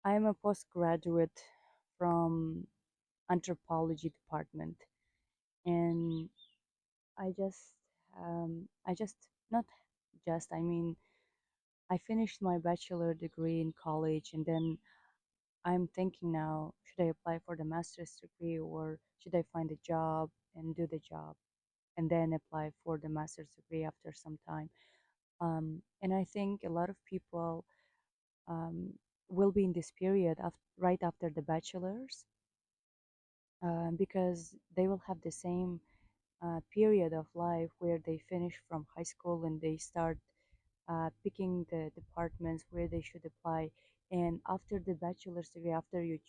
I am a postgraduate from anthropology department, and I just not just I mean I finished my bachelor degree in college, and then I'm thinking now, should I apply for the master's degree or should I find a job and do the job and then apply for the master's degree after some time? And I think a lot of people um, will be in this period right after the bachelor's because they will have the same period of life where they finish from high school and they start picking the departments where they should apply. And after the bachelor's degree, after you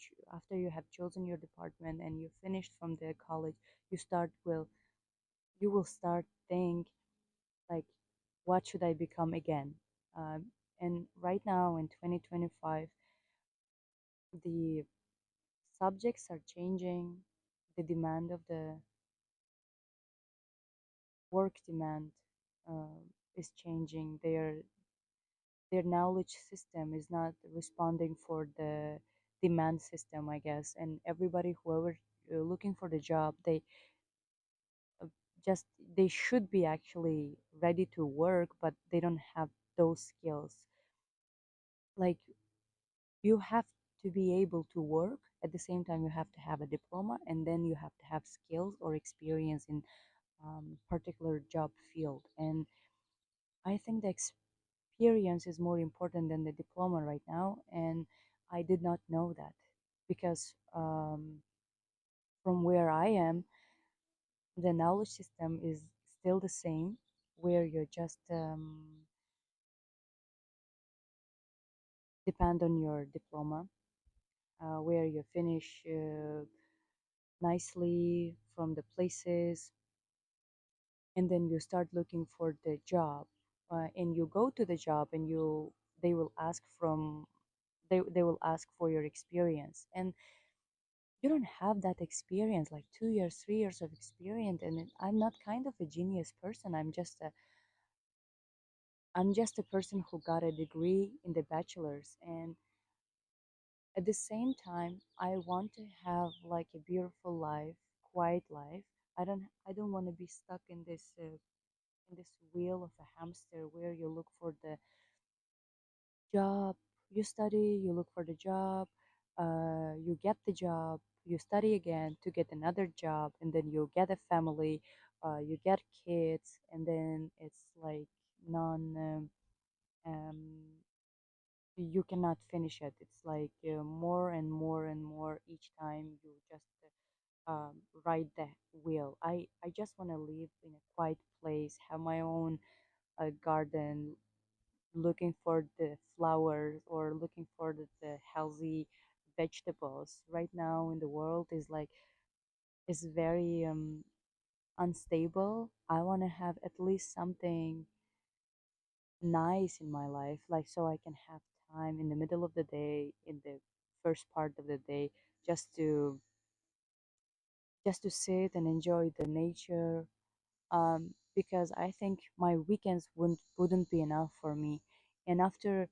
have chosen your department and you finished from the college, you will start think like, what should I become again? Um, and right now in 2025, the subjects are changing, the demand of the work demand uh, is changing. Their knowledge system is not responding for the demand system, I guess. And everybody, whoever looking for the job, uh, just they should be actually ready to work, but they don't have those skills. Like you have to be able to work at the same time. You have to have a diploma, and then you have to have skills or experience in particular job field. And I think the experience is more important than the diploma right now, and I did not know that because from where I am, the knowledge system is still the same, where you just depend on your diploma, where you finish nicely from the places, and then you start looking for the job, and you go to the job, and they will ask from they will ask for your experience, and you don't have that experience like 2 years 3 years of experience. And I'm not kind of a genius person. I'm just a person who got a degree in the bachelor's, and at the same time I want to have like a beautiful life, quiet life. I don't want to be stuck in this wheel of a hamster where you look for the job, you study, you look for the job, you get the job, you study again to get another job, and then you get a family, you get kids, and then it's like non, um, you cannot finish it. It's like more and more and more each time you just ride the wheel. I just want to live in a quiet place, have my own garden, looking for the flowers or looking for the healthy vegetables. Right now in the world is very unstable. I want to have at least something nice in my life, like so I can have time in the middle of the day, in the first part of the day, just to just to sit and enjoy the nature. Because I think my weekends wouldn't be enough for me. And after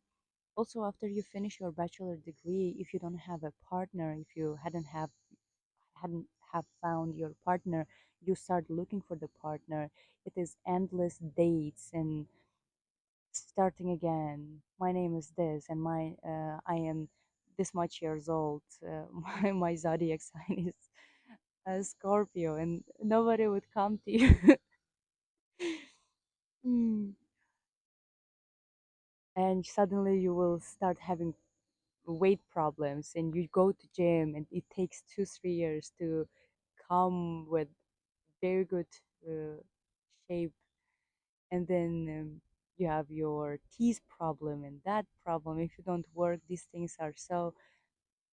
you finish your bachelor degree, if you don't have a partner, if you hadn't have found your partner, you start looking for the partner. It is endless dates and starting again. My name is this, and my I am this much years old. My zodiac sign is Scorpio, and nobody would come to you. Mm. And suddenly you will start having weight problems, and you go to gym, and it takes 2 3 years to come with very good uh, shape. And then you have your teeth problem and that problem. If you don't work, these things are so,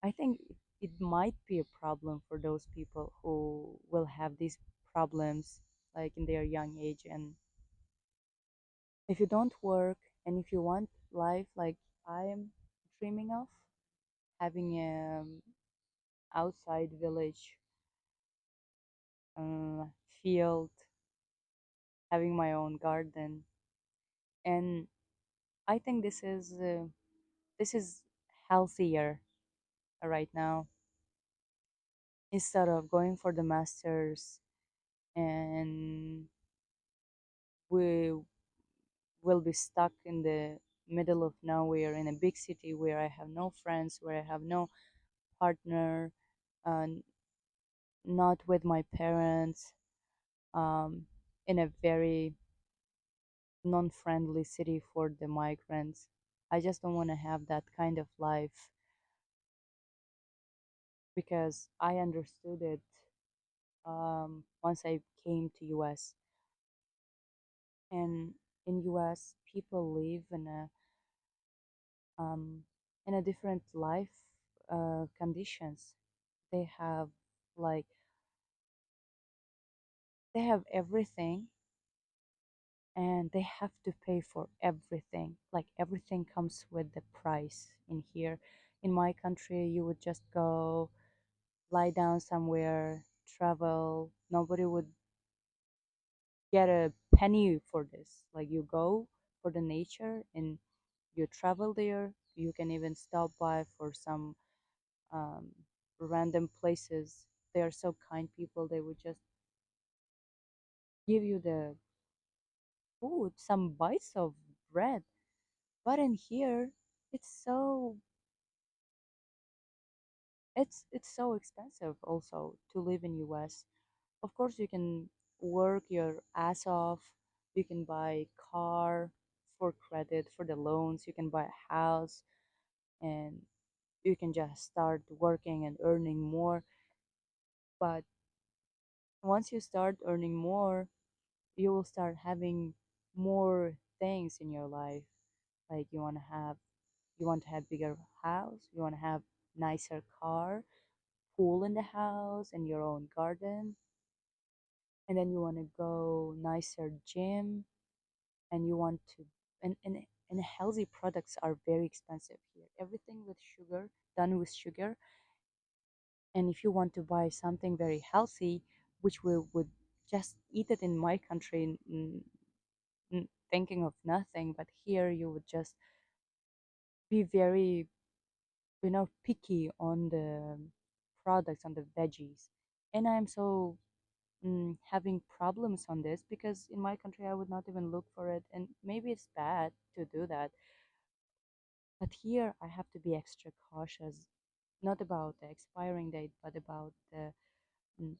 I think it might be a problem for those people who will have these problems like in their young age. And if you don't work, and if you want life like I am dreaming of, having a outside village, uh, field, having my own garden, and I think this is healthier. right now. Instead of going for the masters, and we will be stuck in the middle of nowhere in a big city where I have no friends, where I have no partner, uh, not with my parents, um, in a very non-friendly city for the migrants. I just don't want to have that kind of life because I understood it once I came to US. And in US, people live um, in a different life conditions. They have like they have everything, and they have to pay for everything. Like everything comes with the price in here. In my country, you would just go lie down somewhere, travel. Nobody would get a penny for this. Like you go for the nature and you travel there. You can even stop by for some um, random places. They are so kind people. They would just give you the food, some bites of bread. But in here, it's so it's so expensive also to live in US. Of course, you can work your ass off. You can buy car for credit for the loans. You can buy a house, and you can just start working and earning more. But once you start earning more, you will start having more things in your life. Like you want to have bigger house, you want to have nicer car, pool in the house and your own garden, and then you want to go nicer gym, and you want to and healthy products are very expensive here. Everything with sugar, done with sugar. And if you want to buy something very healthy, which we would just eat it in my country, thinking of nothing, but here you would just be very, picky on the products, on the veggies. And I'm so having problems on this because in my country I would not even look for it, and maybe it's bad to do that, but here I have to be extra cautious, not about the expiring date, but about the mm,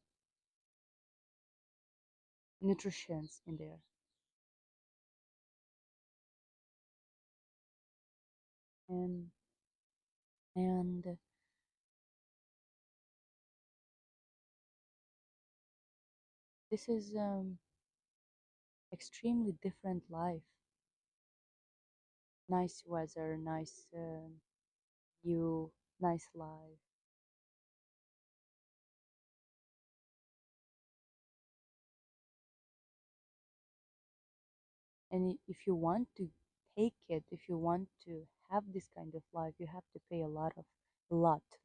nutritions in there. And and this is extremely different life. Nice weather, nice view, nice life. And if you want to take it, if you want to have this kind of life, you have to pay a lot,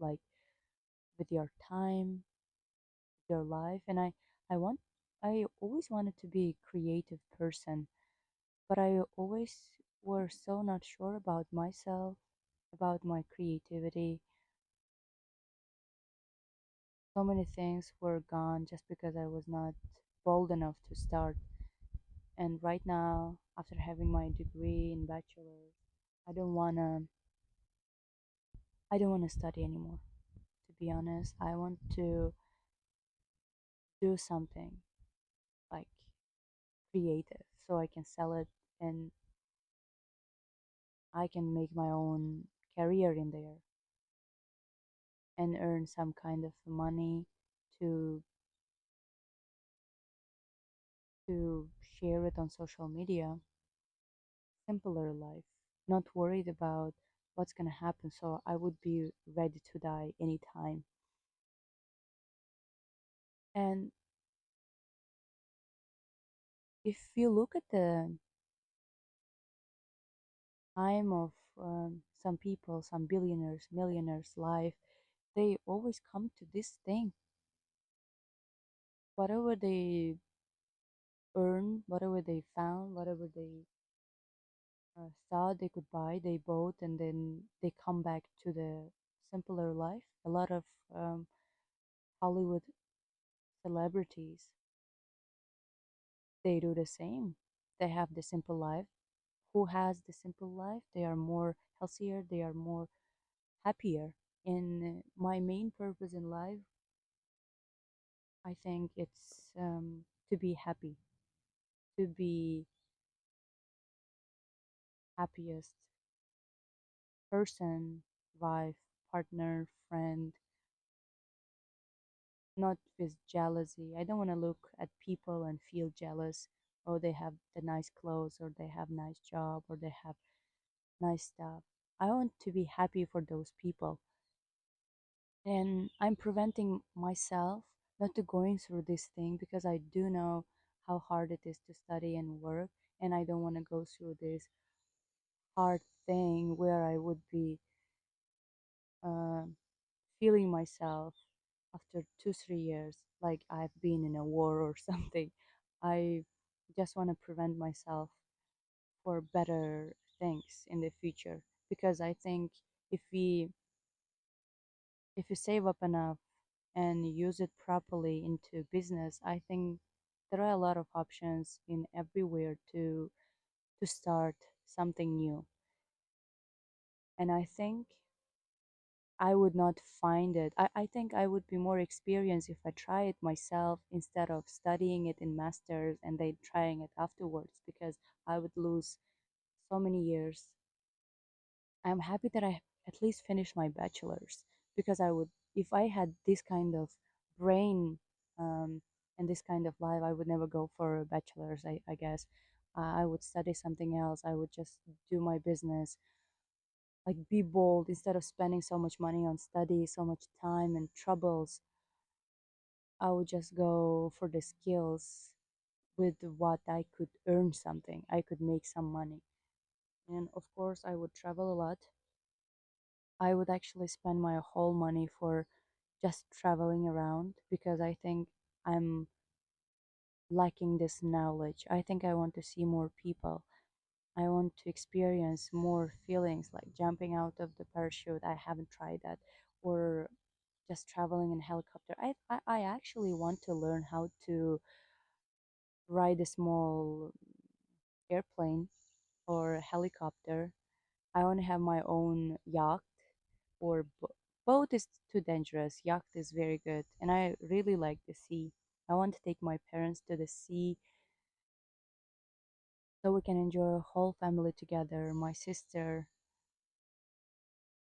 like with your time, your life. And I always wanted to be a creative person, but I always were so not sure about myself, about my creativity. So many things were gone just because I was not bold enough to start. And right now, after having my degree in bachelors, I don't wanna I don't wanna study anymore. To be honest, I want to do something like creative so I can sell it, and I can make my own career in there and earn some kind of money to share it on social media. Simpler life, not worried about what's gonna happen, so I would be ready to die anytime. And if you look at the time of some people, some billionaires, millionaires' life, they always come to this thing. Whatever they earn, whatever they found, whatever they thought they could buy, they bought, and then they come back to the simpler life. A lot of um, Hollywood celebrities, they do the same. They have the simple life. Who has the simple life? They are more healthier, they are more happier. And my main purpose in life, I think it's to be happy, to be happiest person, wife, partner, friend, not with jealousy. I don't want to look at people and feel jealous. Oh, they have the nice clothes, or they have nice job, or they have nice stuff. I want to be happy for those people. And I'm preventing myself not to going through this thing because I do know how hard it is to study and work, and I don't want to go through this hard thing where I would be uh, feeling myself after 2 3 years like I've been in a war or something. I just want to prevent myself for better things in the future, because I think if we if you save up enough and use it properly into business, I think there are a lot of options in everywhere to start something new. And I think I would not find it. I think I would be more experienced if I try it myself instead of studying it in masters and then trying it afterwards, because I would lose so many years. I'm happy that I at least finished my bachelor's, because I would, if I had this kind of brain um, and this kind of life, I would never go for a bachelor's, I guess. I would study something else. I would just do my business, like be bold instead of spending so much money on study, so much time and troubles. I would just go for the skills with what I could earn something. I could make some money. And of course, I would travel a lot. I would actually spend my whole money for just traveling around, because I think I'm lacking this knowledge. I think I want to see more people. I want to experience more feelings like jumping out of the parachute. I haven't tried that. Or just traveling in helicopter. I actually want to learn how to ride a small airplane or helicopter. I want to have my own yacht or boat is too dangerous. Yacht is very good, and I really like the sea. I want to take my parents to the sea so we can enjoy a whole family together. My sister,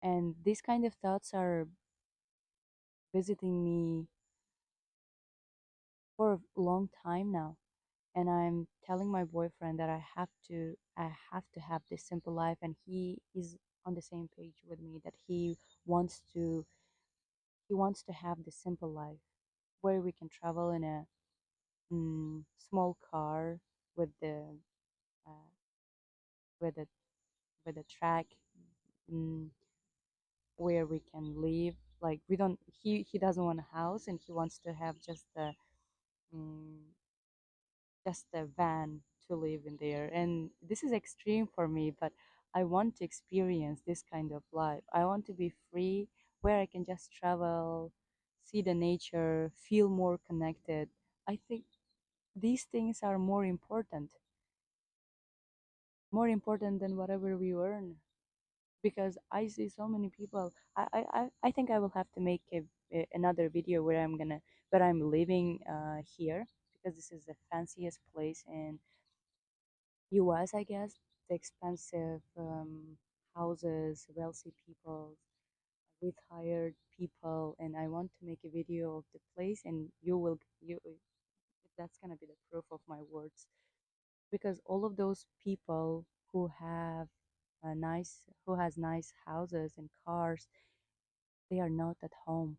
and these kind of thoughts are visiting me for a long time now. And I'm telling my boyfriend that I have to have this simple life, and he is on the same page with me that he wants to have this simple life where we can travel in a small car with the uh, with a with a track, mm, where we can live. Like we don't he doesn't want a house, and he wants to have mm, just a van to live in there. And this is extreme for me, but I want to experience this kind of life. I want to be free, where I can just travel, see the nature, feel more connected. I think these things are more important than whatever we earn, because I see so many people. I think I will have to make another video where I'm living here, because this is the fanciest place in US, I guess. The expensive houses, wealthy people, retired people, and I want to make a video of the place, and you that's gonna be the proof of my words, because all of those people who has nice houses and cars, they are not at home.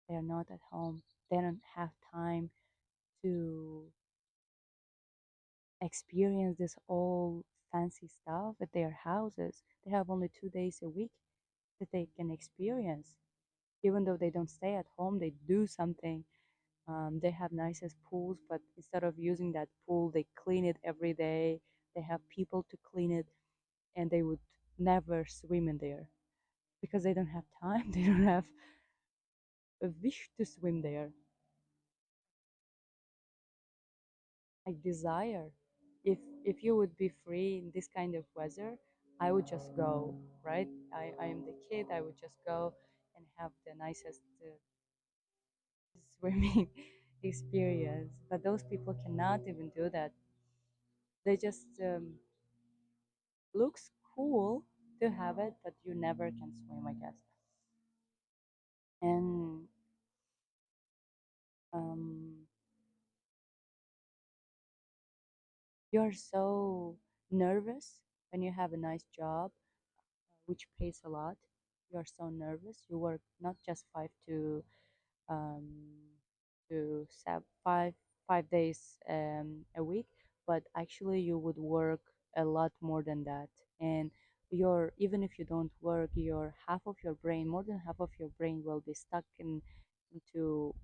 They are not at home. They don't have time to experience this all fancy stuff at their houses. They have only 2 days a week that they can experience. Even though they don't stay at home, they do something. They have nicest pools, but instead of using that pool, they clean it every day. They have people to clean it, and they would never swim in there because they don't have time. They don't have a wish to swim there. Like desire. If you would be free in this kind of weather, I would just go, right? I am the kid. I would just go and have the nicest swimming experience. But those people cannot even do that. They just looks cool to have it, but you never can swim, I guess. And um, you're so nervous when you have a nice job, which pays a lot. You're so nervous. You work not just um, five days a week, but actually you would work a lot more than that. And your even if you don't work, your half of your brain, more than half of your brain, will be stuck into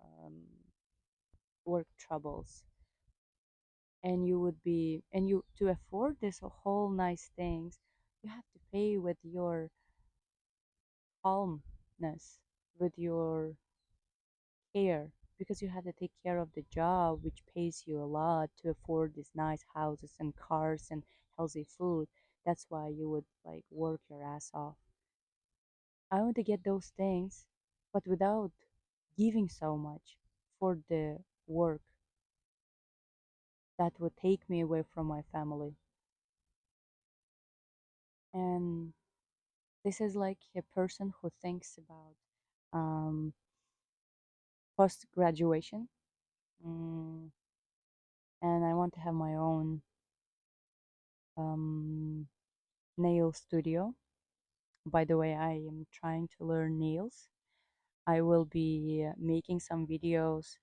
um, work troubles. And you would be and you to afford this whole nice things, you have to pay with your calmness, with your care, because you have to take care of the job which pays you a lot to afford these nice houses and cars and healthy food. That's why you would like work your ass off. I want to get those things, but without giving so much for the work that would take me away from my family. And this is like a person who thinks about um, post graduation. Mm, and I want to have my own um, nail studio. By the way, I am trying to learn nails. I will be making some videos,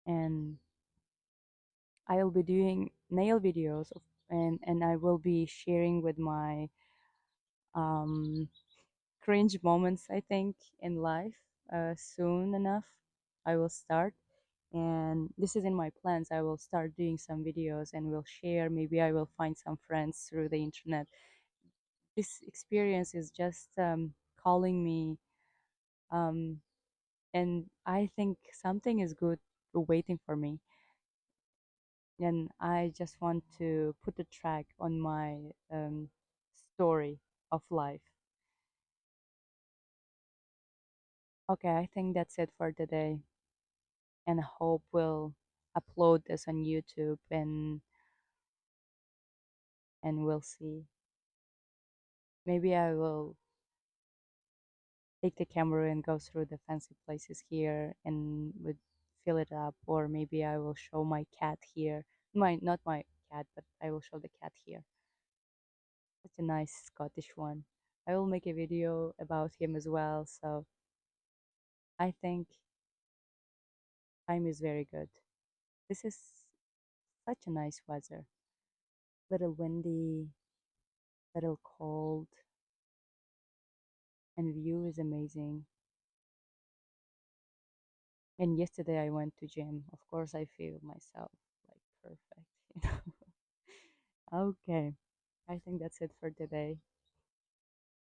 and I will be doing nail videos and I will be sharing with my um, cringe moments, I think, in life soon enough. I will start. And this is in my plans. I will start doing some videos and will share. Maybe I will find some friends through the internet. This experience is just calling me, um, and I think something is good waiting for me. And I just want to put a track on my story of life. Okay, I think that's it for today, and I hope we'll upload this on YouTube and we'll see. Maybe I will take the camera and go through the fancy places here and would fill it up, or maybe I will show my cat here. My not my cat, but I will show the cat here. It's a nice Scottish one. I will make a video about him as well. So I think time is very good. This is such a nice weather. Little windy, little cold, and view is amazing. And yesterday I went to gym. Of course, I feel myself like perfect. Okay, I think that's it for today.